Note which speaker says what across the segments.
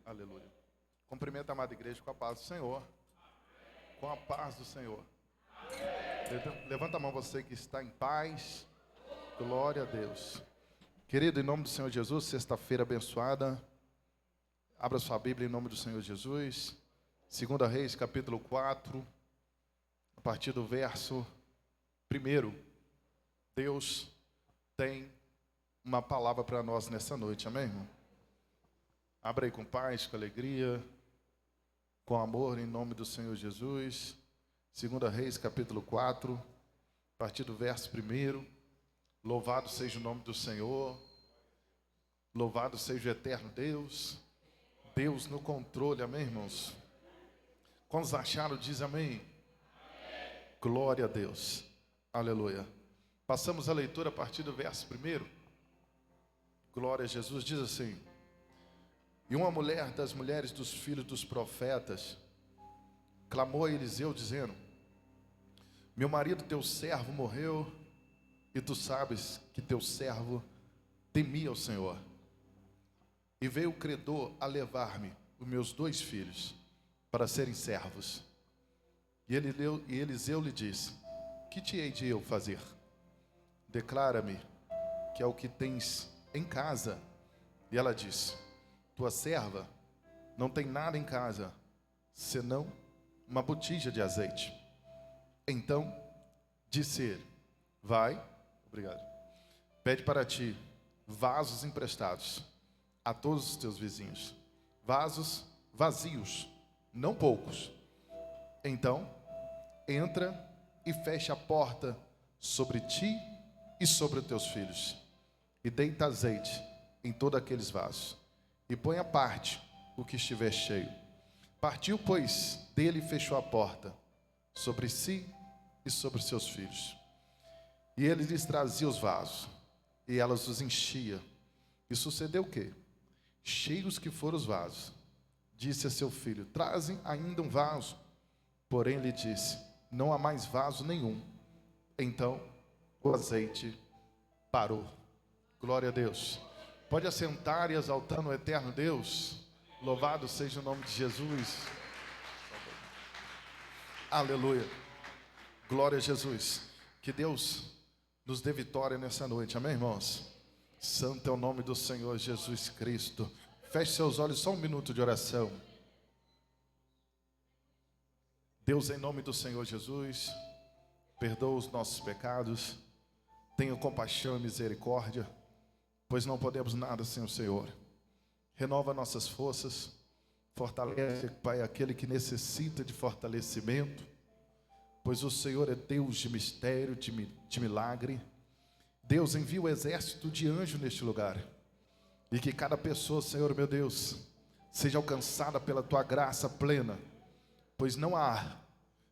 Speaker 1: Aleluia. Cumprimento a amada igreja com a paz do Senhor. Com a paz do Senhor. Levanta a mão você que está em paz. Glória a Deus. Querido, em nome do Senhor Jesus, sexta-feira abençoada. Abra sua Bíblia em nome do Senhor Jesus. 2 Reis, capítulo 4. A partir do verso 1. Deus tem uma palavra para nós nessa noite. Amém, irmão? Abra aí com paz, com alegria, com amor, em nome do Senhor Jesus. 2 Reis, capítulo 4, a partir do verso 1. Louvado seja o nome do Senhor. Louvado seja o eterno Deus. Deus no controle, amém, irmãos? Quantos acharam, diz amém? Glória a Deus. Aleluia. Passamos a leitura a partir do verso 1. Glória a Jesus, diz assim: E uma mulher das mulheres dos filhos dos profetas clamou a Eliseu, dizendo: Meu marido, teu servo, morreu, e tu sabes que teu servo temia o Senhor. E veio o credor a levar-me os meus 2 filhos para serem servos. E Eliseu lhe disse: Que te hei de eu fazer? Declara-me que é o que tens em casa. E ela disse: Tua serva não tem nada em casa, senão uma botija de azeite. Então disse ele: Vai, obrigado, pede para ti vasos emprestados a todos os teus vizinhos, vasos vazios, não poucos. Então entra e fecha a porta sobre ti e sobre os teus filhos, e deita azeite em todos aqueles vasos, e põe à parte o que estiver cheio. Partiu, pois, dele e fechou a porta sobre si e sobre seus filhos. E ele lhes trazia os vasos, e elas os enchia. E sucedeu o quê? Cheios que foram os vasos, disse a seu filho: Trazem ainda um vaso. Porém lhe disse: Não há mais vaso nenhum. Então o azeite parou. Glória a Deus. Pode assentar e exaltando o eterno Deus. Louvado seja o nome de Jesus. Aleluia. Glória a Jesus. Que Deus nos dê vitória nessa noite. Amém, irmãos? Santo é o nome do Senhor Jesus Cristo. Feche seus olhos, só um minuto de oração. Deus, em nome do Senhor Jesus, perdoa os nossos pecados. Tenha compaixão e misericórdia, pois não podemos nada sem o Senhor. Renova nossas forças, fortalece, Pai, aquele que necessita de fortalecimento, pois o Senhor é Deus de mistério, de milagre. Deus, envia o exército de anjo neste lugar, e que cada pessoa, Senhor meu Deus, seja alcançada pela Tua graça plena, pois não há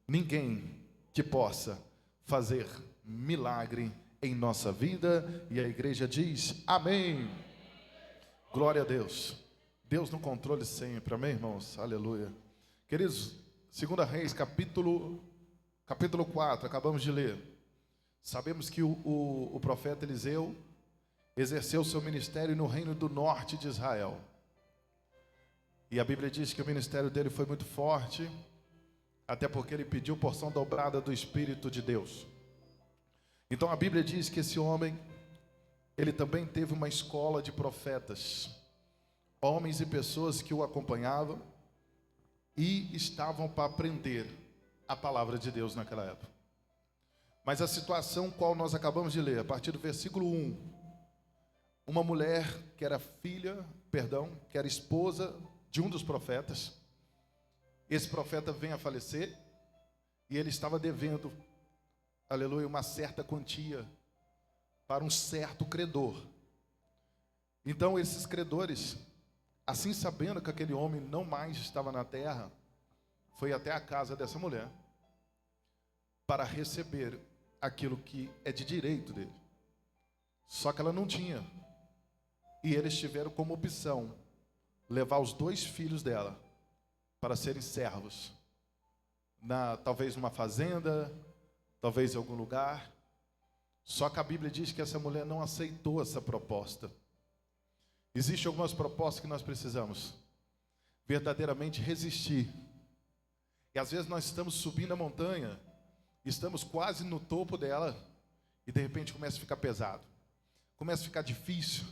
Speaker 1: ninguém que possa fazer milagre em nossa vida. E a igreja diz amém. Glória a Deus. Deus no controle sempre, amém, irmãos? Aleluia. Queridos, 2 Reis, capítulo 4, acabamos de ler. Sabemos que o profeta Eliseu exerceu seu ministério no reino do norte de Israel. E a Bíblia diz que o ministério dele foi muito forte, até porque ele pediu porção dobrada do Espírito de Deus. Então a Bíblia diz que esse homem, ele também teve uma escola de profetas, homens e pessoas que o acompanhavam e estavam para aprender a palavra de Deus naquela época. Mas a situação qual nós acabamos de ler, a partir do versículo 1, uma mulher que era que era esposa de um dos profetas, esse profeta vem a falecer e ele estava devendo, aleluia, uma certa quantia para um certo credor. Então esses credores, assim sabendo que aquele homem não mais estava na terra, foi até a casa dessa mulher para receber aquilo que é de direito dele. Só que ela não tinha. E eles tiveram como opção levar os 2 filhos dela para serem servos, talvez numa fazenda, talvez em algum lugar. Só que a Bíblia diz que essa mulher não aceitou essa proposta. Existem algumas propostas que nós precisamos. verdadeiramente resistir. E às vezes nós estamos subindo a montanha, estamos quase no topo dela, e de repente começa a ficar pesado, começa a ficar difícil,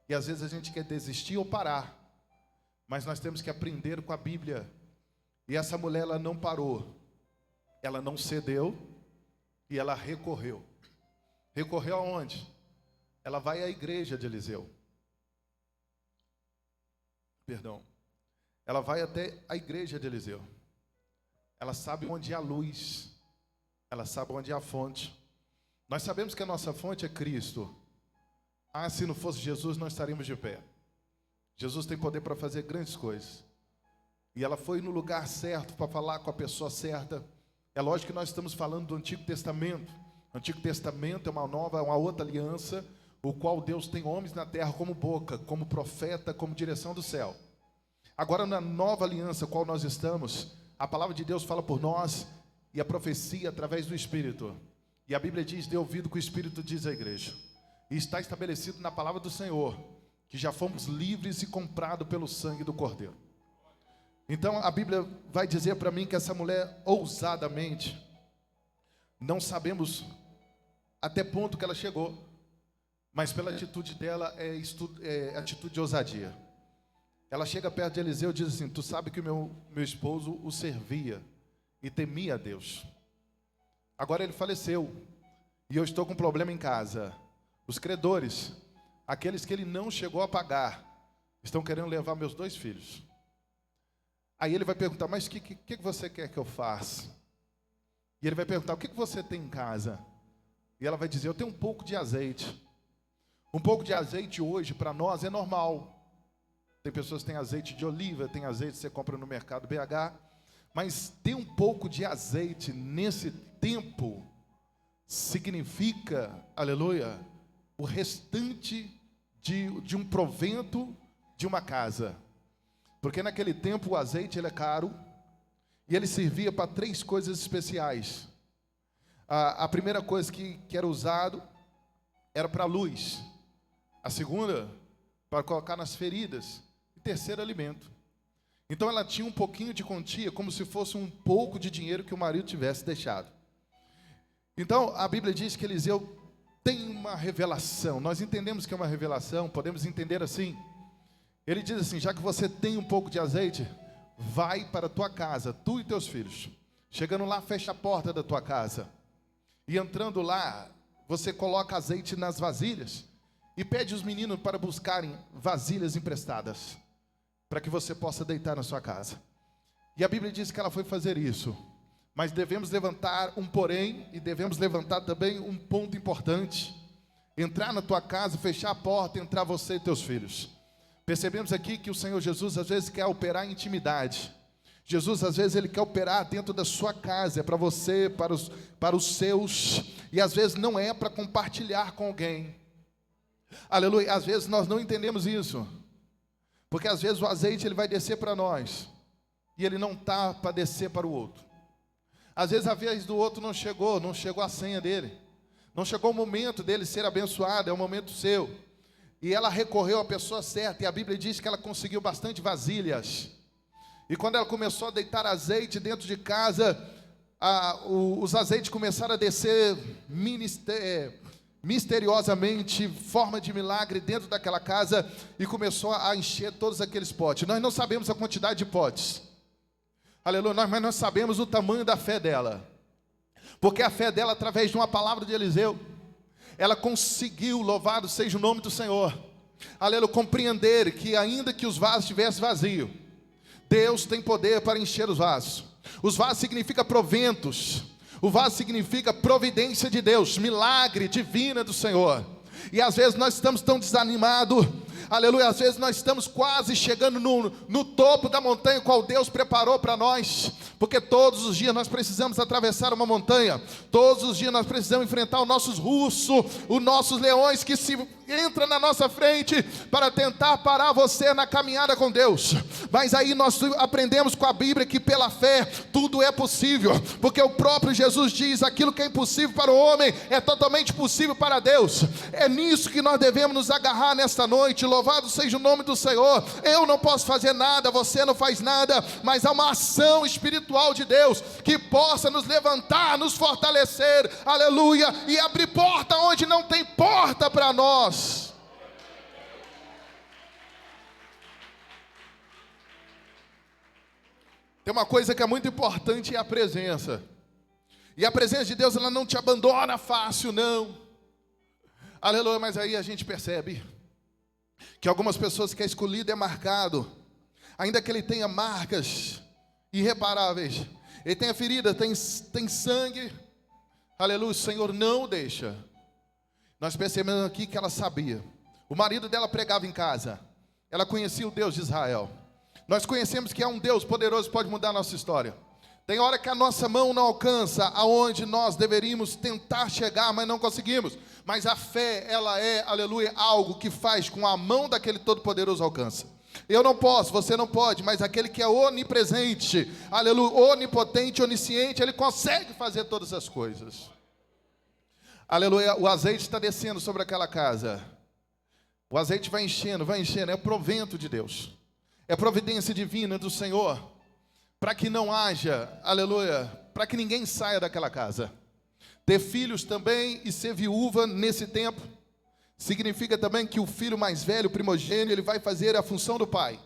Speaker 1: e às vezes a gente quer desistir ou parar, mas nós temos que aprender com a Bíblia. E essa mulher, ela não parou, ela não cedeu, e ela recorreu. Recorreu aonde? Ela vai à igreja de Eliseu. Ela vai até a igreja de Eliseu. Ela sabe onde há luz, ela sabe onde há fonte. Nós sabemos que a nossa fonte é Cristo. Se não fosse Jesus, nós estaríamos de pé. Jesus tem poder para fazer grandes coisas. E ela foi no lugar certo, para falar com a pessoa certa. É lógico que nós estamos falando do Antigo Testamento. O Antigo Testamento é uma outra aliança, o qual Deus tem homens na terra como boca, como profeta, como direção do céu. Agora, na nova aliança, qual nós estamos, a palavra de Deus fala por nós, e a profecia através do Espírito. E a Bíblia diz: dê ouvido que o Espírito diz à igreja. E está estabelecido na palavra do Senhor, que já fomos livres e comprados pelo sangue do Cordeiro. Então a Bíblia vai dizer para mim que essa mulher, ousadamente, não sabemos até ponto que ela chegou, mas pela atitude dela, é atitude de ousadia. Ela chega perto de Eliseu e diz assim: tu sabe que o meu esposo o servia e temia a Deus. Agora ele faleceu, e eu estou com um problema em casa. Os credores, aqueles que ele não chegou a pagar, estão querendo levar meus 2 filhos. Aí ele vai perguntar: mas o que você quer que eu faça? E ele vai perguntar: o que você tem em casa? E ela vai dizer: eu tenho um pouco de azeite. Um pouco de azeite hoje para nós é normal. Tem pessoas que têm azeite de oliva, tem azeite que você compra no mercado BH. Mas ter um pouco de azeite nesse tempo significa, aleluia, o restante de um provento de uma casa. Porque naquele tempo o azeite ele é caro, e ele servia para 3 coisas especiais. A primeira coisa que era usado era para luz. A segunda, para colocar nas feridas. E terceiro, alimento. Então ela tinha um pouquinho de quantia, como se fosse um pouco de dinheiro que o marido tivesse deixado. Então a Bíblia diz que Eliseu tem uma revelação. Nós entendemos que é uma revelação, podemos entender assim. Ele diz assim: já que você tem um pouco de azeite, vai para a tua casa, tu e teus filhos. Chegando lá, fecha a porta da tua casa. E entrando lá, você coloca azeite nas vasilhas e pede os meninos para buscarem vasilhas emprestadas, para que você possa deitar na sua casa. E a Bíblia diz que ela foi fazer isso. Mas devemos levantar um porém, e devemos levantar também um ponto importante. Entrar na tua casa, fechar a porta, entrar você e teus filhos. Percebemos aqui que o Senhor Jesus às vezes quer operar em intimidade. Jesus às vezes ele quer operar dentro da sua casa, é para você, para os seus, e às vezes não é para compartilhar com alguém. Aleluia, às vezes nós não entendemos isso, porque às vezes o azeite ele vai descer para nós, e ele não está para descer para o outro. Às vezes a vez do outro não chegou a senha dele, não chegou o momento dele ser abençoado, é o momento seu. E ela recorreu à pessoa certa, e a Bíblia diz que ela conseguiu bastante vasilhas. E quando ela começou a deitar azeite dentro de casa, os azeites começaram a descer misteriosamente, forma de milagre dentro daquela casa, e começou a encher todos aqueles potes. Nós não sabemos a quantidade de potes, aleluia, mas nós sabemos o tamanho da fé dela, porque a fé dela, através de uma palavra de Eliseu, ela conseguiu, louvado seja o nome do Senhor, aleluia, compreender que ainda que os vasos estivessem vazios, Deus tem poder para encher os vasos. Os vasos significam proventos, o vaso significa providência de Deus, milagre divina do Senhor. E às vezes nós estamos tão desanimados, aleluia, às vezes nós estamos quase chegando no topo da montanha qual Deus preparou para nós, porque todos os dias nós precisamos atravessar uma montanha, todos os dias nós precisamos enfrentar os nossos ursos, os nossos leões que se entra na nossa frente para tentar parar você na caminhada com Deus. Mas aí nós aprendemos com a Bíblia que pela fé tudo é possível, porque o próprio Jesus diz: aquilo que é impossível para o homem é totalmente possível para Deus. É nisso que nós devemos nos agarrar nesta noite. Louvado seja o nome do Senhor. Eu não posso fazer nada, você não faz nada, mas há uma ação espiritual de Deus que possa nos levantar, nos fortalecer, aleluia, e abrir porta onde não tem porta para nós. Tem uma coisa que é muito importante, é a presença. E a presença de Deus, ela não te abandona fácil, não. Aleluia, mas aí a gente percebe que algumas pessoas que é escolhido é marcado, ainda que ele tenha marcas irreparáveis, ele tenha ferida, tem sangue, aleluia, o Senhor não o deixa. Nós percebemos aqui que ela sabia. O marido dela pregava em casa, ela conhecia o Deus de Israel. Nós conhecemos que há um Deus poderoso que pode mudar a nossa história. Tem hora que a nossa mão não alcança aonde nós deveríamos tentar chegar, mas não conseguimos. Mas a fé, ela é, aleluia, algo que faz com a mão daquele Todo-Poderoso alcança. Eu não posso, você não pode, mas aquele que é onipresente, aleluia, onipotente, onisciente, ele consegue fazer todas as coisas. Aleluia, o azeite está descendo sobre aquela casa. O azeite vai enchendo, é o provento de Deus. É providência divina do Senhor, para que não haja, aleluia, para que ninguém saia daquela casa. Ter filhos também e ser viúva nesse tempo, significa também que o filho mais velho, o primogênito, ele vai fazer a função do pai.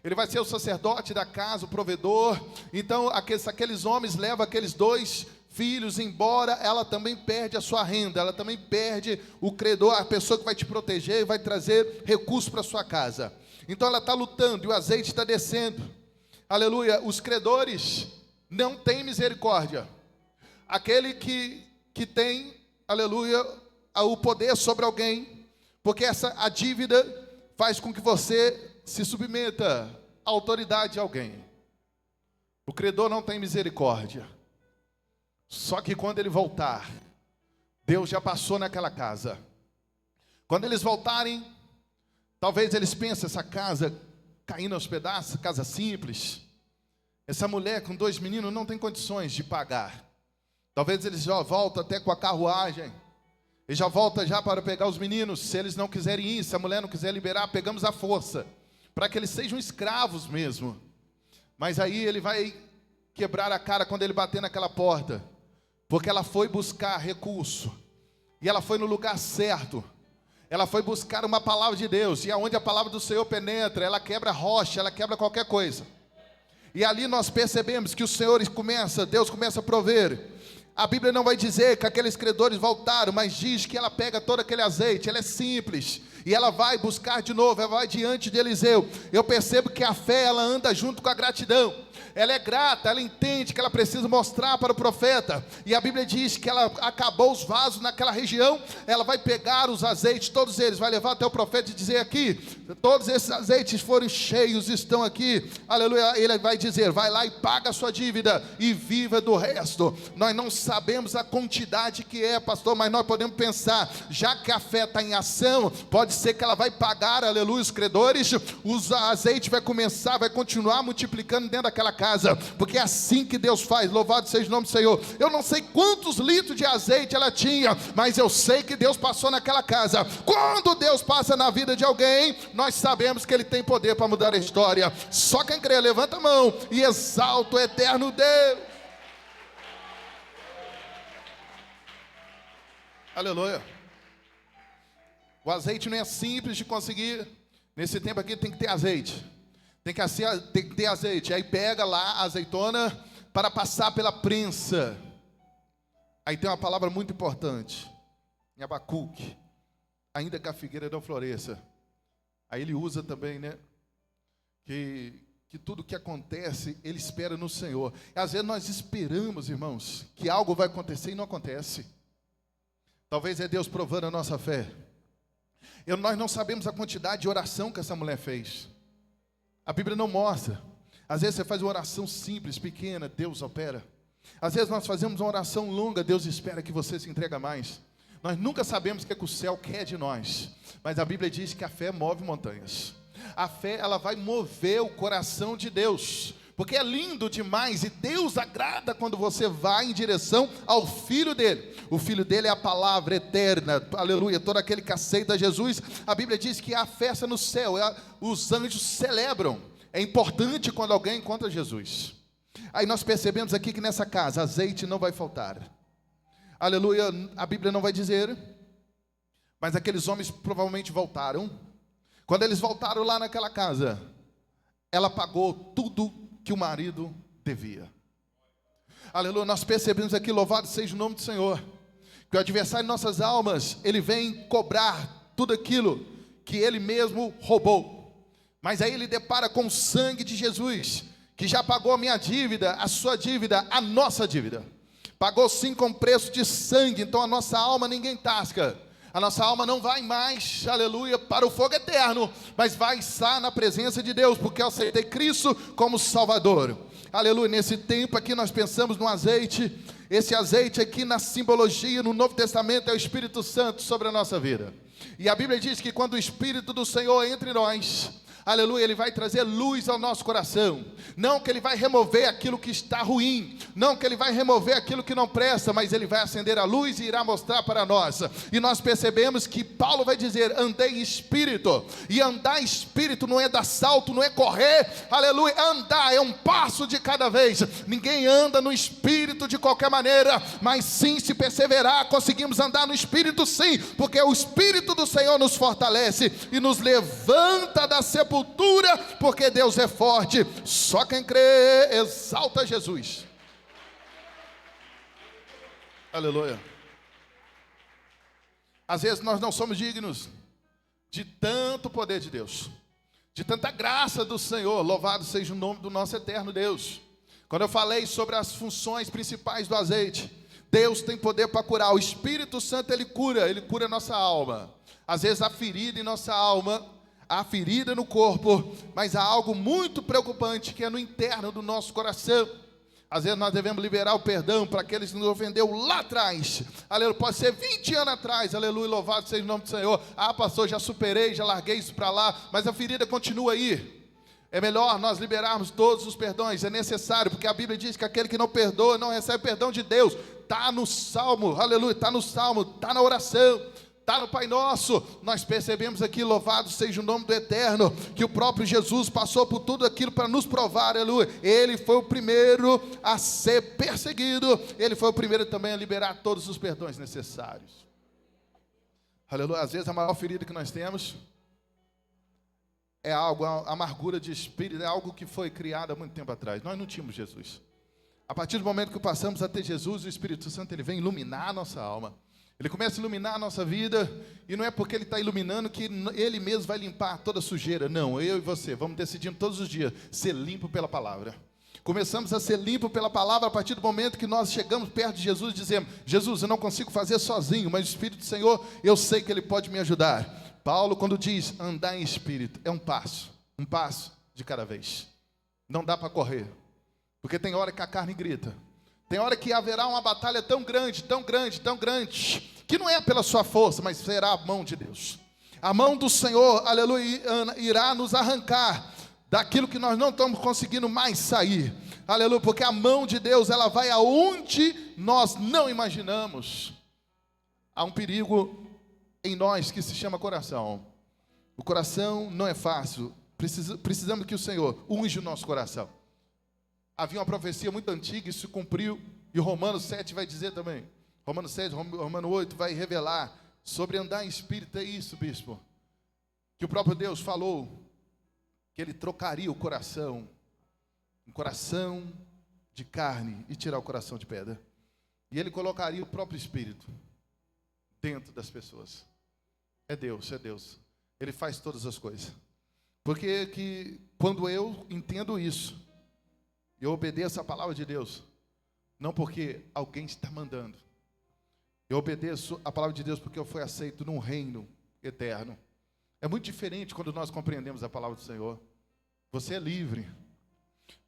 Speaker 1: Ele vai ser o sacerdote da casa, o provedor. Então, aqueles homens levam aqueles 2 filhos embora, ela também perde a sua renda, ela também perde o credor, a pessoa que vai te proteger e vai trazer recursos para a sua casa. Então ela está lutando e o azeite está descendo. Aleluia, os credores não têm misericórdia. Aquele que tem, aleluia, o poder sobre alguém, porque a dívida faz com que você se submeta à autoridade de alguém. O credor não tem misericórdia. Só que quando ele voltar, Deus já passou naquela casa. Quando eles voltarem, talvez eles pensem: essa casa caindo aos pedaços, casa simples, essa mulher com 2 meninos não tem condições de pagar. Talvez eles já voltem até com a carruagem, e já volta já para pegar os meninos. Se eles não quiserem ir, se a mulher não quiser liberar, pegamos a força, para que eles sejam escravos mesmo. Mas aí ele vai quebrar a cara quando ele bater naquela porta, porque ela foi buscar recurso, e ela foi no lugar certo. Ela foi buscar uma palavra de Deus, e aonde a palavra do Senhor penetra, ela quebra rocha, ela quebra qualquer coisa. E ali nós percebemos que Deus começa a prover. A Bíblia não vai dizer que aqueles credores voltaram, mas diz que ela pega todo aquele azeite, ela é simples, e ela vai buscar de novo, ela vai diante de Eliseu. Eu percebo que a fé, ela anda junto com a gratidão. Ela é grata, ela entende que ela precisa mostrar para o profeta. E a Bíblia diz que ela acabou os vasos naquela região. Ela vai pegar os azeites, todos eles, vai levar até o profeta e dizer aqui: todos esses azeites foram cheios, estão aqui. Aleluia. Ele vai dizer: vai lá e paga a sua dívida e viva do resto. Nós não sabemos a quantidade que é, pastor, mas nós podemos pensar, já que a fé está em ação, pode ser que ela vai pagar, aleluia, os credores. Os azeites vai continuar multiplicando dentro daquela casa, porque é assim que Deus faz. Louvado seja o nome do Senhor. Eu não sei quantos litros de azeite ela tinha, mas eu sei que Deus passou naquela casa. Quando Deus passa na vida de alguém, nós sabemos que Ele tem poder para mudar a história. Só quem crê, levanta a mão e exalta o eterno Deus. Aleluia. O azeite não é simples de conseguir. Nesse tempo aqui tem que ter azeite. Tem que ter azeite. Aí pega lá a azeitona para passar pela prensa. Aí tem uma palavra muito importante em Abacuque: ainda que a figueira não floresça. Aí ele usa também, né, que tudo que acontece, ele espera no Senhor. E às vezes nós esperamos, irmãos, que algo vai acontecer e não acontece. Talvez é Deus provando a nossa fé. Nós não sabemos a quantidade de oração que essa mulher fez. A Bíblia não mostra. Às vezes você faz uma oração simples, pequena, Deus opera. Às vezes nós fazemos uma oração longa, Deus espera que você se entregue mais. Nós nunca sabemos o que é que o céu quer de nós, mas a Bíblia diz que a fé move montanhas. A fé, ela vai mover o coração de Deus, porque é lindo demais e Deus agrada quando você vai em direção ao Filho dele. O Filho dele é a palavra eterna, aleluia. Todo aquele que aceita Jesus, a Bíblia diz que há festa no céu, os anjos celebram. É importante quando alguém encontra Jesus. Aí nós percebemos aqui que nessa casa azeite não vai faltar, aleluia. A Bíblia não vai dizer, mas aqueles homens provavelmente voltaram. Quando eles voltaram lá naquela casa, ela pagou tudo que o marido devia. Aleluia, nós percebemos aqui, louvado seja o nome do Senhor, que o adversário de nossas almas, ele vem cobrar tudo aquilo que ele mesmo roubou. Mas aí ele depara com o sangue de Jesus, que já pagou a minha dívida, a sua dívida, a nossa dívida. Pagou sim com preço de sangue, então a nossa alma ninguém tasca. A nossa alma não vai mais, aleluia, para o fogo eterno, mas vai estar na presença de Deus, porque eu aceitei Cristo como Salvador. Aleluia, nesse tempo aqui nós pensamos no azeite. Esse azeite aqui na simbologia, no Novo Testamento, é o Espírito Santo sobre a nossa vida. E a Bíblia diz que quando o Espírito do Senhor entra em nós, aleluia, ele vai trazer luz ao nosso coração. Não que ele vai remover aquilo que está ruim, não que ele vai remover aquilo que não presta, mas ele vai acender a luz e irá mostrar para nós. E nós percebemos que Paulo vai dizer: andei em espírito. E andar em espírito não é dar salto, não é correr, aleluia. Andar é um passo de cada vez. Ninguém anda no espírito de qualquer maneira, mas sim, se perseverar, conseguimos andar no espírito sim, porque o Espírito do Senhor nos fortalece e nos levanta da sepultura, porque Deus é forte. Só quem crê exalta Jesus. Aleluia. Às vezes nós não somos dignos de tanto poder de Deus, de tanta graça do Senhor. Louvado seja o nome do nosso eterno Deus. Quando eu falei sobre as funções principais do azeite, Deus tem poder para curar. O Espírito Santo, ele cura a nossa alma. Às vezes há ferida em nossa alma, há ferida no corpo, mas há algo muito preocupante que é no interno do nosso coração. Às vezes nós devemos liberar o perdão para aqueles que nos ofendeu lá atrás, aleluia, pode ser 20 anos atrás, aleluia, louvado seja o nome do Senhor. Ah, pastor, já superei, já larguei isso para lá, mas a ferida continua aí. É melhor nós liberarmos todos os perdões, é necessário, porque a Bíblia diz que aquele que não perdoa não recebe perdão de Deus. Está no Salmo, aleluia, está no Salmo, está na oração, está no Pai Nosso. Nós percebemos aqui, louvado seja o nome do Eterno, que o próprio Jesus passou por tudo aquilo para nos provar, aleluia. Ele foi o primeiro a ser perseguido, ele foi o primeiro também a liberar todos os perdões necessários. Aleluia. Às vezes a maior ferida que nós temos é algo, a amargura de espírito, é algo que foi criado há muito tempo atrás. Nós não tínhamos Jesus. A partir do momento que passamos a ter Jesus, o Espírito Santo, ele vem iluminar a nossa alma. Ele começa a iluminar a nossa vida, e não é porque ele está iluminando que ele mesmo vai limpar toda a sujeira. Não, eu e você vamos decidindo todos os dias ser limpo pela palavra. Começamos a ser limpo pela palavra a partir do momento que nós chegamos perto de Jesus e dizemos: Jesus, eu não consigo fazer sozinho, mas o Espírito do Senhor, eu sei que ele pode me ajudar. Paulo, quando diz andar em espírito, é um passo de cada vez. Não dá para correr, porque tem hora que a carne grita, tem hora que haverá uma batalha tão grande, tão grande, tão grande, que não é pela sua força, mas será a mão de Deus. A mão do Senhor, aleluia, irá nos arrancar daquilo que nós não estamos conseguindo mais sair, aleluia, porque a mão de Deus, ela vai aonde nós não imaginamos. Há um perigo em nós que se chama coração. O coração não é fácil. Precisamos que o Senhor unja o nosso coração. Havia uma profecia muito antiga e se cumpriu, e Romanos 7 vai dizer também. Romanos 7, Romanos 8 vai revelar sobre andar em espírito. É isso, bispo, que o próprio Deus falou, que ele trocaria o coração, um coração de carne, e tirar o coração de pedra, e ele colocaria o próprio Espírito dentro das pessoas. É Deus, ele faz todas as coisas. Porque quando eu entendo isso, eu obedeço a palavra de Deus, não porque alguém está mandando, eu obedeço a palavra de Deus porque eu fui aceito num reino eterno. É muito diferente quando nós compreendemos a palavra do Senhor. Você é livre.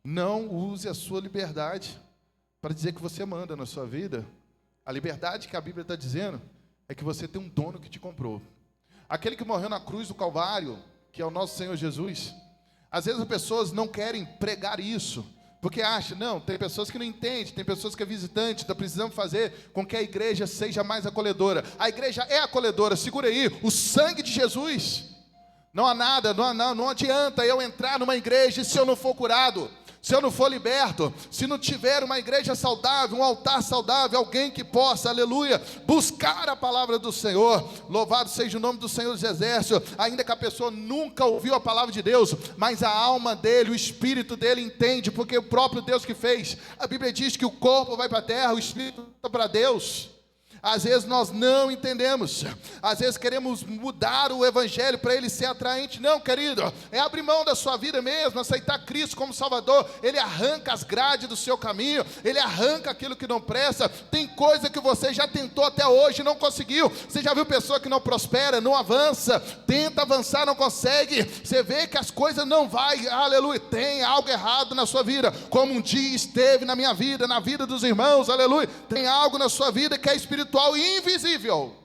Speaker 1: Não use a sua liberdade para dizer que você manda na sua vida. A liberdade que a Bíblia está dizendo é que você tem um dono que te comprou. Aquele que morreu na cruz do Calvário, que é o nosso Senhor Jesus. Às vezes as pessoas não querem pregar isso, porque acham, não, tem pessoas que não entendem, tem pessoas que é visitante, então precisamos fazer com que a igreja seja mais acolhedora. A igreja é acolhedora, segura aí, o sangue de Jesus. Não há nada, não adianta eu entrar numa igreja e se eu não for curado, se eu não for liberto, se não tiver uma igreja saudável, um altar saudável, alguém que possa, aleluia, buscar a palavra do Senhor. Louvado seja o nome do Senhor dos Exércitos. Ainda que a pessoa nunca ouviu a palavra de Deus, mas a alma dele, o espírito dele entende, porque o próprio Deus que fez. A Bíblia diz que o corpo vai para a terra, o espírito vai para Deus. Às vezes nós não entendemos, às vezes queremos mudar o evangelho para ele ser atraente. Não, querido, é abrir mão da sua vida mesmo, aceitar Cristo como Salvador. Ele arranca as grades do seu caminho, ele arranca aquilo que não presta. Tem coisa que você já tentou até hoje e não conseguiu. Você já viu pessoa que não prospera, não avança, tenta avançar, não consegue. Você vê que as coisas não vai, aleluia, tem algo errado na sua vida, como um dia esteve na minha vida, na vida dos irmãos, aleluia. Tem algo na sua vida que é espiritual e invisível.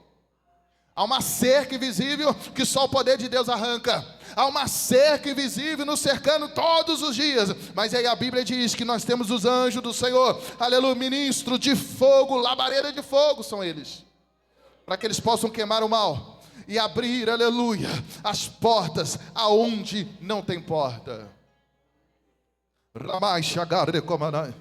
Speaker 1: Há uma cerca invisível que só o poder de Deus arranca. Há uma cerca invisível nos cercando todos os dias. Mas aí a Bíblia diz que nós temos os anjos do Senhor, aleluia, ministro de fogo, labareda de fogo são eles, para que eles possam queimar o mal e abrir, aleluia, as portas aonde não tem porta. Ramai Shagare Komanai.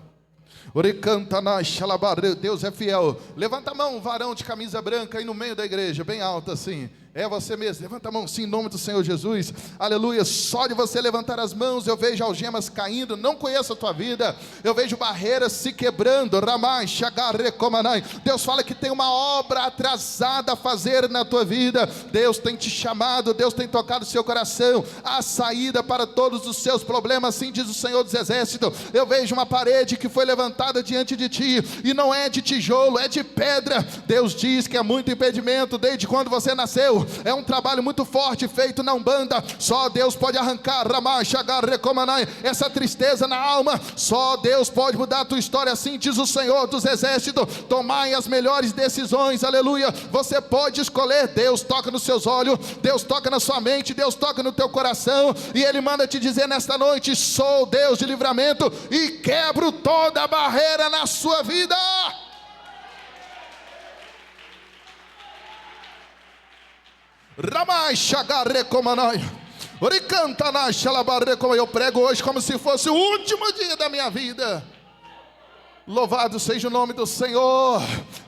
Speaker 1: Deus é fiel. Levanta a mão, varão de camisa branca aí no meio da igreja, bem alta assim. É você mesmo, levanta a mão sim, em nome do Senhor Jesus, aleluia. Só de você levantar as mãos, eu vejo algemas caindo, não conheço a tua vida, eu vejo barreiras se quebrando. Ramai, Shagare, Komanai. Deus fala que tem uma obra atrasada a fazer na tua vida. Deus tem te chamado, Deus tem tocado o seu coração, a saída para todos os seus problemas, assim diz o Senhor dos Exércitos. Eu vejo uma parede que foi levantada diante de ti, e não é de tijolo, é de pedra. Deus diz que há muito impedimento desde quando você nasceu. É um trabalho muito forte feito na Umbanda. Só Deus pode arrancar, Ramai, Shagare, Komanai, essa tristeza na alma. Só Deus pode mudar a tua história, assim diz o Senhor dos Exércitos. Tomai as melhores decisões, aleluia. Você pode escolher. Deus toca nos seus olhos, Deus toca na sua mente, Deus toca no teu coração, e Ele manda te dizer nesta noite: sou Deus de livramento e quebro toda a barreira na sua vida. Ramai Shagare Komanai. Eu prego hoje como se fosse o último dia da minha vida. Louvado seja o nome do Senhor.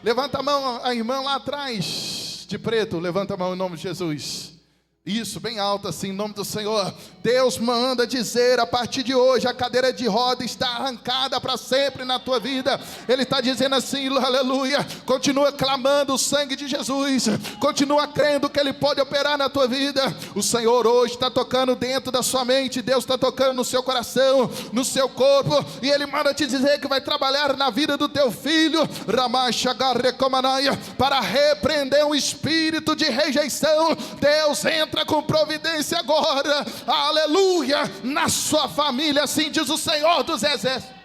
Speaker 1: Levanta a mão, a irmã lá atrás de preto, levanta a mão em nome de Jesus. Isso, bem alto assim, em nome do Senhor. Deus manda dizer, a partir de hoje, a cadeira de roda está arrancada para sempre na tua vida. Ele está dizendo assim, aleluia. Continua clamando o sangue de Jesus, continua crendo que Ele pode operar na tua vida. O Senhor hoje está tocando dentro da sua mente, Deus está tocando no seu coração, no seu corpo, e Ele manda te dizer que vai trabalhar na vida do teu filho, Ramai Shagare Komanai, para repreender um espírito de rejeição. Deus entra com providência agora, aleluia, na sua família, assim diz o Senhor dos Exércitos.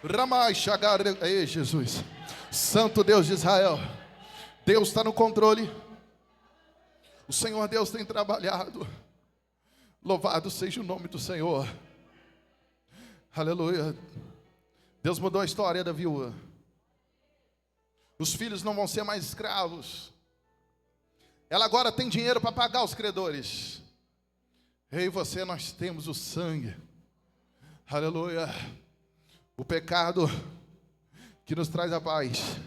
Speaker 1: Ramai Shagare, ei Jesus, Santo Deus de Israel, Deus está no controle, o Senhor Deus tem trabalhado, louvado seja o nome do Senhor, aleluia. Deus mudou a história da viúva. Os filhos não vão ser mais escravos. Ela agora tem dinheiro para pagar os credores. Eu e você, nós temos o sangue. Aleluia. O pecado que nos traz a paz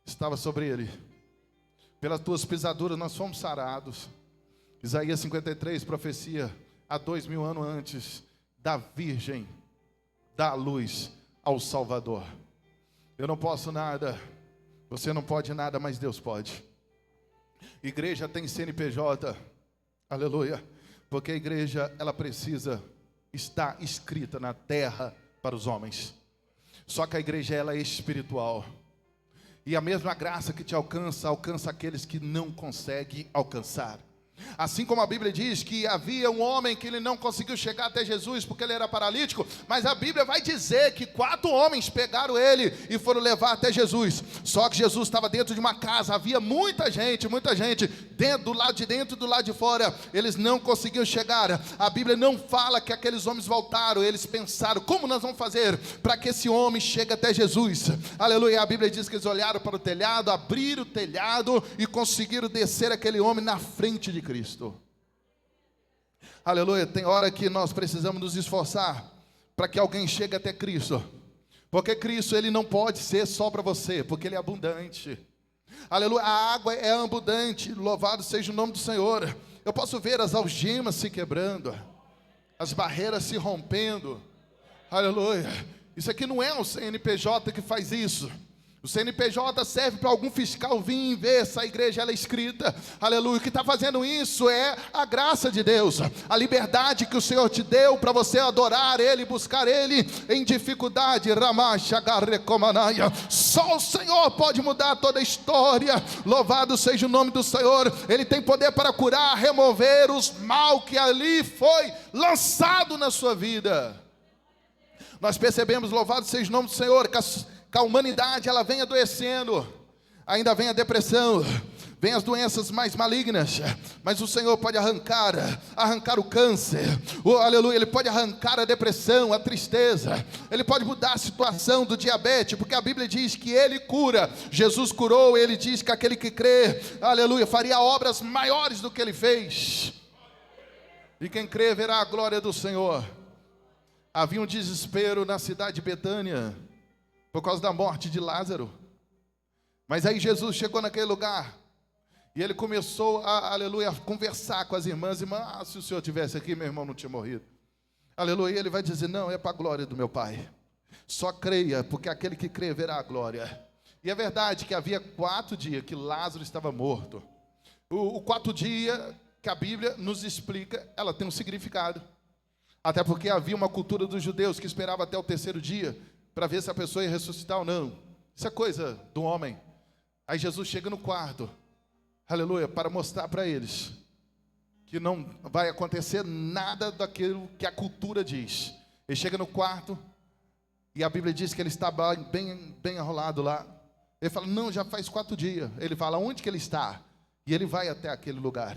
Speaker 1: estava sobre ele. Pelas tuas pisaduras nós fomos sarados. Isaías 53, profecia há 2000 anos antes, da Virgem dá a luz ao Salvador. Eu não posso nada. Você não pode nada, mas Deus pode. Igreja tem CNPJ, aleluia, porque a igreja, ela precisa estar escrita na terra para os homens. Só que a igreja, ela é espiritual. E a mesma graça que te alcança, alcança aqueles que não conseguem alcançar. Assim como a Bíblia diz que havia um homem que ele não conseguiu chegar até Jesus porque ele era paralítico, mas a Bíblia vai dizer que 4 homens pegaram ele e foram levar até Jesus. Só que Jesus estava dentro de uma casa, havia muita gente, dentro, do lado de dentro e do lado de fora, eles não conseguiam chegar. A Bíblia não fala que aqueles homens voltaram, eles pensaram, como nós vamos fazer para que esse homem chegue até Jesus? Aleluia. A Bíblia diz que eles olharam para o telhado, abriram o telhado e conseguiram descer aquele homem na frente de Cristo. Aleluia. Tem hora que nós precisamos nos esforçar para que alguém chegue até Cristo, porque Cristo, ele não pode ser só para você, porque ele é abundante. Aleluia. A água é abundante, louvado seja o nome do Senhor. Eu posso ver as algemas se quebrando, as barreiras se rompendo. Aleluia. Isso aqui não é o CNPJ que faz isso. O CNPJ serve para algum fiscal vir e ver se a igreja ela é escrita. Aleluia. O que está fazendo isso é a graça de Deus, a liberdade que o Senhor te deu para você adorar Ele, buscar Ele em dificuldade. Só o Senhor pode mudar toda a história. Louvado seja o nome do Senhor. Ele tem poder para curar, remover os mal que ali foi lançado na sua vida. Nós percebemos, louvado seja o nome do Senhor, que a humanidade ela vem adoecendo, ainda vem a depressão, vem as doenças mais malignas, mas o Senhor pode arrancar o câncer, aleluia, Ele pode arrancar a depressão, a tristeza, Ele pode mudar a situação do diabetes, porque a Bíblia diz que Ele cura. Jesus curou, Ele diz que aquele que crê, aleluia, faria obras maiores do que Ele fez, e quem crê verá a glória do Senhor. Havia um desespero na cidade de Betânia, por causa da morte de Lázaro. Mas aí Jesus chegou naquele lugar, e ele começou aleluia, a conversar com as irmãs. Se o Senhor estivesse aqui, meu irmão não tinha morrido. Aleluia, e ele vai dizer, não, é para a glória do meu Pai. Só creia, porque aquele que crê verá a glória. E é verdade que havia 4 dias que Lázaro estava morto. O 4 dia que a Bíblia nos explica, ela tem um significado. Até porque havia uma cultura dos judeus que esperava até o 3º dia, para ver se a pessoa ia ressuscitar ou não. Isso é coisa do homem. Aí Jesus chega no quarto, aleluia, para mostrar para eles que não vai acontecer nada daquilo que a cultura diz. Ele chega no quarto, e a Bíblia diz que ele está bem enrolado lá. Ele fala, não, já faz 4 dias. Ele fala, onde que ele está? E ele vai até aquele lugar.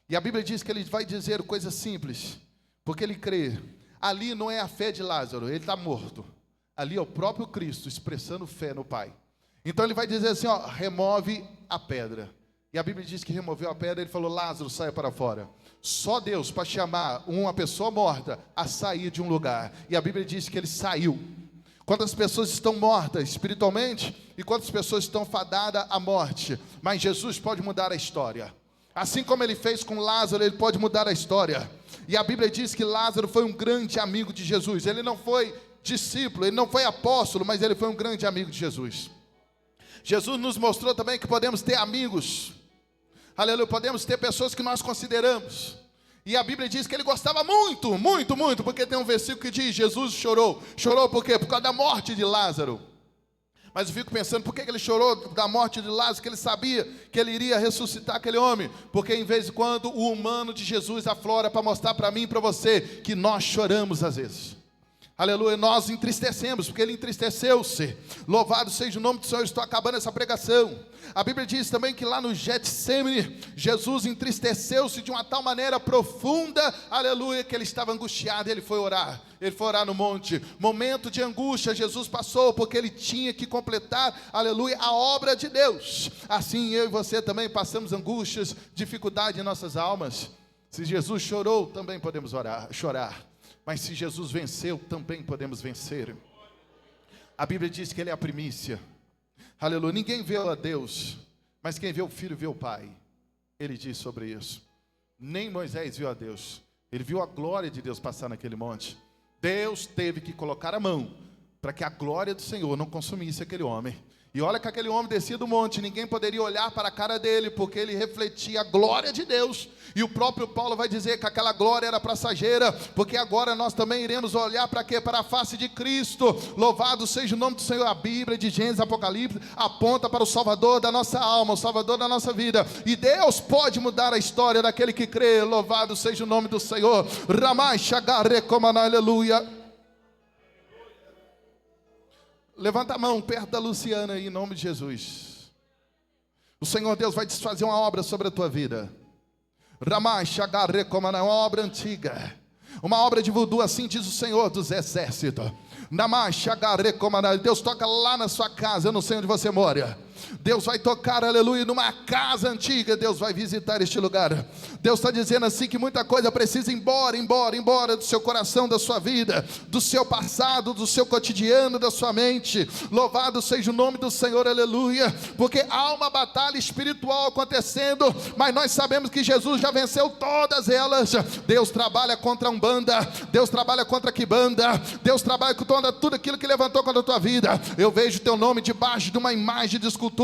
Speaker 1: E a Bíblia diz que ele vai dizer coisa simples, porque ele crê. Ali não é a fé de Lázaro, ele está morto. Ali é o próprio Cristo expressando fé no Pai. Então ele vai dizer assim, remove a pedra. E a Bíblia diz que removeu a pedra. Ele falou, Lázaro, saia para fora. Só Deus para chamar uma pessoa morta a sair de um lugar. E a Bíblia diz que ele saiu. Quantas pessoas estão mortas espiritualmente e quantas pessoas estão fadadas à morte. Mas Jesus pode mudar a história. Assim como ele fez com Lázaro, ele pode mudar a história. E a Bíblia diz que Lázaro foi um grande amigo de Jesus. Ele não foi discípulo, ele não foi apóstolo, mas ele foi um grande amigo de Jesus. Jesus nos mostrou também que podemos ter amigos, aleluia, podemos ter pessoas que nós consideramos. E a Bíblia diz que ele gostava muito, porque tem um versículo que diz, Jesus chorou. Chorou por quê? Por causa da morte de Lázaro. Mas eu fico pensando, por que ele chorou da morte de Lázaro? Que ele sabia que ele iria ressuscitar aquele homem. Porque em vez de quando o humano de Jesus aflora para mostrar para mim e para você que nós choramos às vezes. Aleluia, nós entristecemos, porque ele entristeceu-se. Louvado seja o nome do Senhor. Estou acabando essa pregação. A Bíblia diz também que lá no Getsemane, Jesus entristeceu-se de uma tal maneira profunda, aleluia, que ele estava angustiado. Ele foi orar no monte. Momento de angústia Jesus passou, porque ele tinha que completar, aleluia, a obra de Deus. Assim eu e você também passamos angústias, dificuldade em nossas almas. Se Jesus chorou, também podemos chorar. Mas se Jesus venceu, também podemos vencer. A Bíblia diz que ele é a primícia. Aleluia. Ninguém vê a Deus, mas quem vê o Filho vê o Pai. Ele diz sobre isso. Nem Moisés viu a Deus. Ele viu a glória de Deus passar naquele monte. Deus teve que colocar a mão para que a glória do Senhor não consumisse aquele homem. E olha que aquele homem descia do monte, ninguém poderia olhar para a cara dele, porque ele refletia a glória de Deus. E o próprio Paulo vai dizer que aquela glória era passageira, porque agora nós também iremos olhar para quê? Para a face de Cristo. Louvado seja o nome do Senhor. A Bíblia de Gênesis, Apocalipse, aponta para o Salvador da nossa alma, o Salvador da nossa vida. E Deus pode mudar a história daquele que crê. Louvado seja o nome do Senhor. Ramai Shagare Komana, aleluia. Levanta a mão perto da Luciana aí, em nome de Jesus. O Senhor Deus vai desfazer uma obra sobre a tua vida. Ramai Shagare Komana, uma obra antiga, uma obra de voodoo, assim diz o Senhor dos exércitos. Namai Shagare Komana, Deus toca lá na sua casa, eu não sei onde você mora. Deus vai tocar, aleluia, numa casa antiga. Deus vai visitar este lugar. Deus está dizendo assim que muita coisa precisa ir embora do seu coração, da sua vida, do seu passado, do seu cotidiano, da sua mente. Louvado seja o nome do Senhor, aleluia. Porque há uma batalha espiritual acontecendo, mas nós sabemos que Jesus já venceu todas elas. Deus trabalha contra a Umbanda, Deus trabalha contra a Quimbanda, Deus trabalha contra tudo aquilo que levantou contra a tua vida. Eu vejo teu nome debaixo de uma imagem de escultura.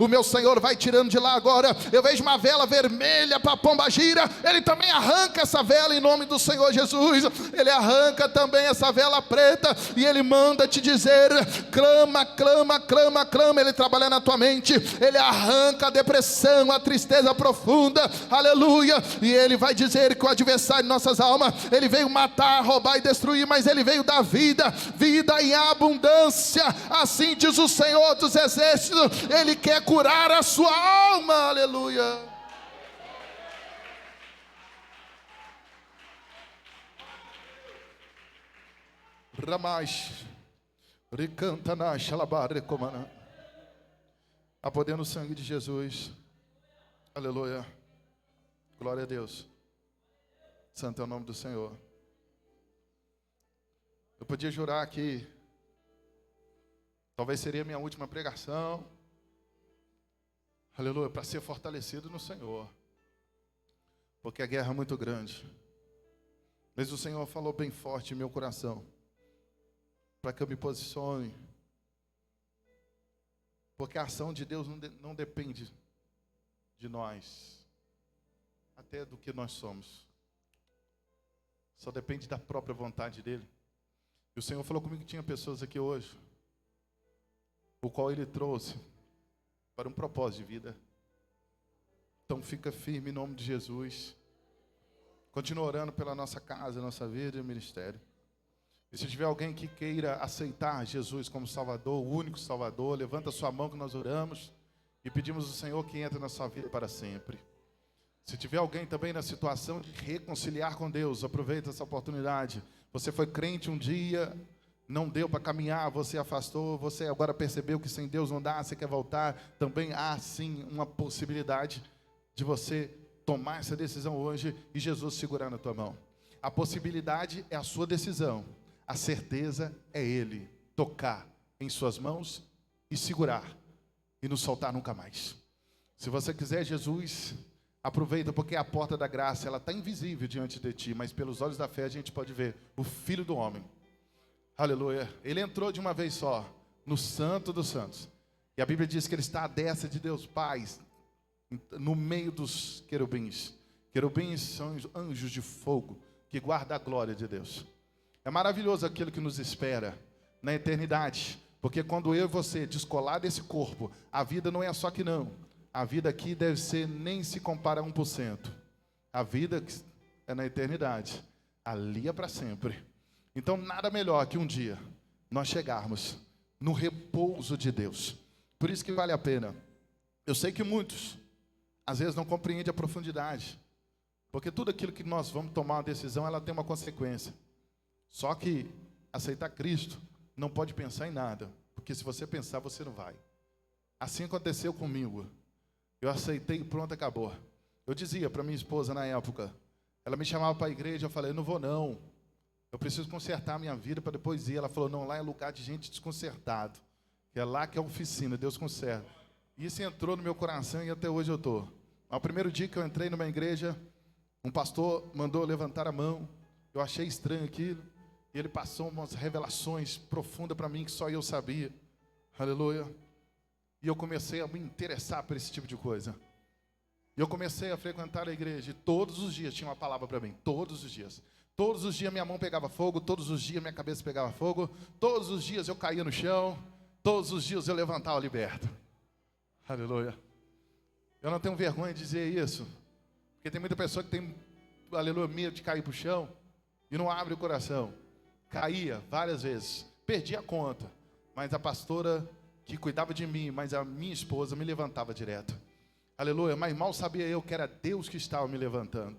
Speaker 1: O meu Senhor vai tirando de lá agora. Eu vejo uma vela vermelha para a pomba gira. Ele também arranca essa vela em nome do Senhor Jesus. Ele arranca também essa vela preta e Ele manda te dizer: clama, clama, clama, clama. Ele trabalha na tua mente. Ele arranca a depressão, a tristeza profunda, aleluia. E Ele vai dizer que o adversário de nossas almas, ele veio matar, roubar e destruir, mas Ele veio dar vida, vida em abundância. Assim diz o Senhor dos exércitos. Ele quer curar a sua alma, aleluia. Ramais, Ricantana, Xalabar, Recomana. A poder no sangue de Jesus, aleluia. Glória a Deus. Santo é o nome do Senhor. Eu podia jurar que talvez seria a minha última pregação, aleluia, para ser fortalecido no Senhor, porque a guerra é muito grande. Mas o Senhor falou bem forte em meu coração, para que eu me posicione, porque a ação de Deus não depende de nós, até do que nós somos, só depende da própria vontade dEle. E o Senhor falou comigo que tinha pessoas aqui hoje, o qual Ele trouxe para um propósito de vida. Então fica firme em nome de Jesus. Continua orando pela nossa casa, nossa vida e ministério. E se tiver alguém que queira aceitar Jesus como Salvador, o único Salvador, levanta sua mão que nós oramos e pedimos ao Senhor que entre na sua vida para sempre. Se tiver alguém também na situação de reconciliar com Deus, aproveita essa oportunidade. Você foi crente um dia, não deu para caminhar, você afastou, você agora percebeu que sem Deus não dá, você quer voltar, também há sim uma possibilidade de você tomar essa decisão hoje e Jesus segurar na tua mão. A possibilidade é a sua decisão, a certeza é Ele tocar em suas mãos e segurar e não soltar nunca mais. Se você quiser Jesus, aproveita, porque a porta da graça, ela está invisível diante de ti, mas pelos olhos da fé a gente pode ver o Filho do Homem. Aleluia. Ele entrou de uma vez só no Santo dos Santos. E a Bíblia diz que Ele está à destra de Deus Pai, no meio dos querubins. Querubins são anjos de fogo que guardam a glória de Deus. É maravilhoso aquilo que nos espera na eternidade. Porque quando eu e você descolar desse corpo, a vida não é só que não. A vida aqui deve ser, nem se compara a 1%. A vida é na eternidade. Ali é para sempre. Então, nada melhor que um dia nós chegarmos no repouso de Deus. Por isso que vale a pena. Eu sei que muitos, às vezes, não compreendem a profundidade. Porque tudo aquilo que nós vamos tomar uma decisão, ela tem uma consequência. Só que aceitar Cristo não pode pensar em nada. Porque se você pensar, você não vai. Assim aconteceu comigo. Eu aceitei e pronto, acabou. Eu dizia para minha esposa na época, ela me chamava para a igreja, eu falei, eu não vou não. Eu preciso consertar a minha vida para depois ir. Ela falou, não, lá é lugar de gente desconcertado. É lá que é a oficina, Deus conserta. E isso entrou no meu coração e até hoje eu estou. O primeiro dia que eu entrei numa igreja, um pastor mandou eu levantar a mão. Eu achei estranho aquilo. E ele passou umas revelações profundas para mim que só eu sabia. Aleluia. E eu comecei a me interessar por esse tipo de coisa. E eu comecei a frequentar a igreja e todos os dias tinha uma palavra para mim, todos os dias. Todos os dias minha mão pegava fogo, todos os dias minha cabeça pegava fogo, todos os dias eu caía no chão, todos os dias eu levantava liberto. Aleluia. Eu não tenho vergonha de dizer isso, porque tem muita pessoa que tem, aleluia, medo de cair para o chão e não abre o coração. Caía várias vezes, perdi a conta, mas a pastora que cuidava de mim, mas a minha esposa me levantava direto. Aleluia, mas mal sabia eu que era Deus que estava me levantando.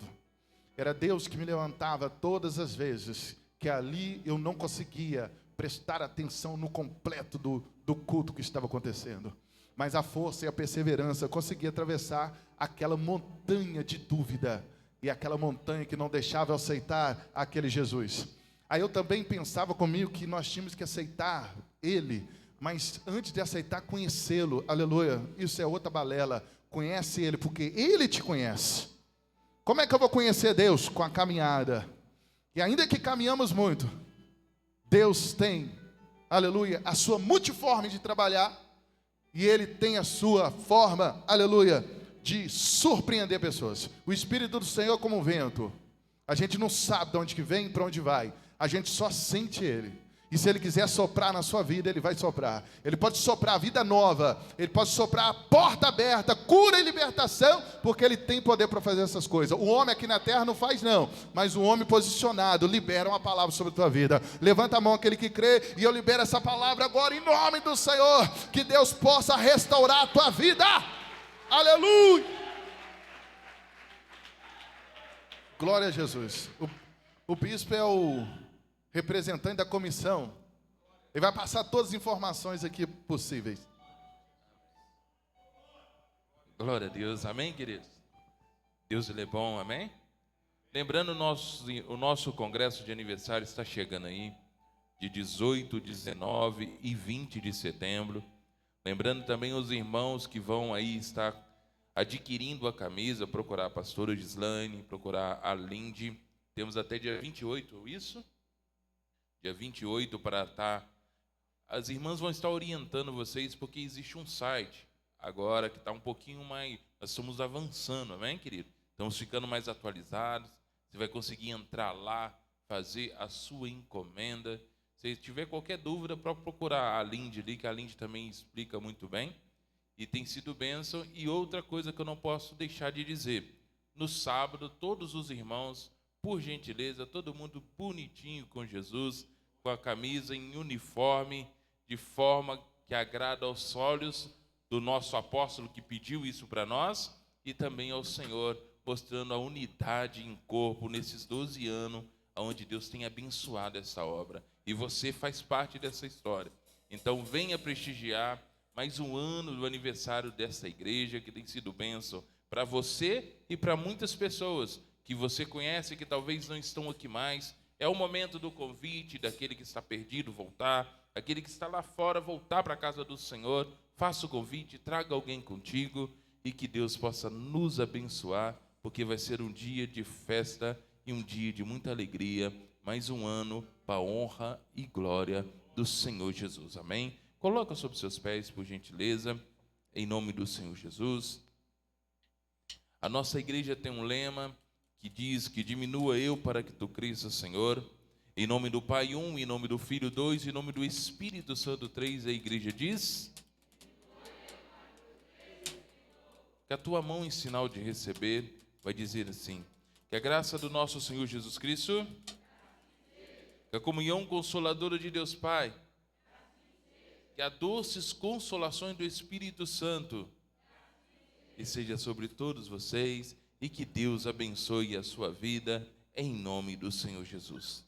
Speaker 1: Era Deus que me levantava todas as vezes que ali eu não conseguia prestar atenção no completo do culto que estava acontecendo. Mas a força e a perseverança conseguia atravessar aquela montanha de dúvida e aquela montanha que não deixava eu aceitar aquele Jesus. Aí eu também pensava comigo que nós tínhamos que aceitar Ele, mas antes de aceitar, conhecê-lo. Aleluia, isso é outra balela. Conhece Ele, porque Ele te conhece. Como é que eu vou conhecer Deus? Com a caminhada. E ainda que caminhamos muito, Deus tem, aleluia, a sua multiforme de trabalhar, e Ele tem a sua forma, aleluia, de surpreender pessoas. O Espírito do Senhor é como um vento. A gente não sabe de onde que vem e para onde vai. A gente só sente Ele. E se Ele quiser soprar na sua vida, Ele vai soprar. Ele pode soprar a vida nova. Ele pode soprar a porta aberta, cura e libertação, porque Ele tem poder para fazer essas coisas. O homem aqui na terra não faz não, mas o homem posicionado libera uma palavra sobre a tua vida. Levanta a mão aquele que crê, e eu libero essa palavra agora em nome do Senhor. Que Deus possa restaurar a tua vida. Aleluia. Glória a Jesus. O bispo é o representante da comissão. Ele vai passar todas as informações aqui possíveis.
Speaker 2: Glória a Deus, amém, queridos? Deus ele é bom, amém? Lembrando, o nosso congresso de aniversário está chegando aí, de 18, 19 e 20 de setembro. Lembrando também os irmãos que vão aí estar adquirindo a camisa, procurar a pastora Gislaine, procurar a Lindy. Temos até dia 28, isso? Dia 28 para estar. As irmãs vão estar orientando vocês, porque existe um site agora que está um pouquinho mais. Nós estamos avançando, amém, querido? Estamos ficando mais atualizados. Você vai conseguir entrar lá, fazer a sua encomenda. Se tiver qualquer dúvida, para procurar a Lindy ali, que a Lindy também explica muito bem. E tem sido bênção. E outra coisa que eu não posso deixar de dizer: no sábado, todos os irmãos, por gentileza, todo mundo bonitinho com Jesus, com a camisa em uniforme, de forma que agrada aos olhos do nosso apóstolo que pediu isso para nós, e também ao Senhor, mostrando a unidade em corpo nesses 12 anos, onde Deus tem abençoado essa obra. E você faz parte dessa história. Então venha prestigiar mais um ano do aniversário dessa igreja, que tem sido bênção para você e para muitas pessoas que você conhece, que talvez não estão aqui mais. É o momento do convite, daquele que está perdido voltar, aquele que está lá fora voltar para a casa do Senhor. Faça o convite, traga alguém contigo, e que Deus possa nos abençoar, porque vai ser um dia de festa e um dia de muita alegria, mais um ano para a honra e glória do Senhor Jesus, amém? Coloca sobre seus pés, por gentileza, em nome do Senhor Jesus. A nossa igreja tem um lema que diz que diminua eu para que tu cresça, Senhor. Em nome do Pai, um, em nome do Filho, dois, em nome do Espírito Santo, três. A igreja diz que a tua mão em sinal de receber vai dizer assim: que a graça do nosso Senhor Jesus Cristo, que a comunhão consoladora de Deus Pai, que a doces consolações do Espírito Santo, e seja sobre todos vocês, e que Deus abençoe a sua vida, em nome do Senhor Jesus.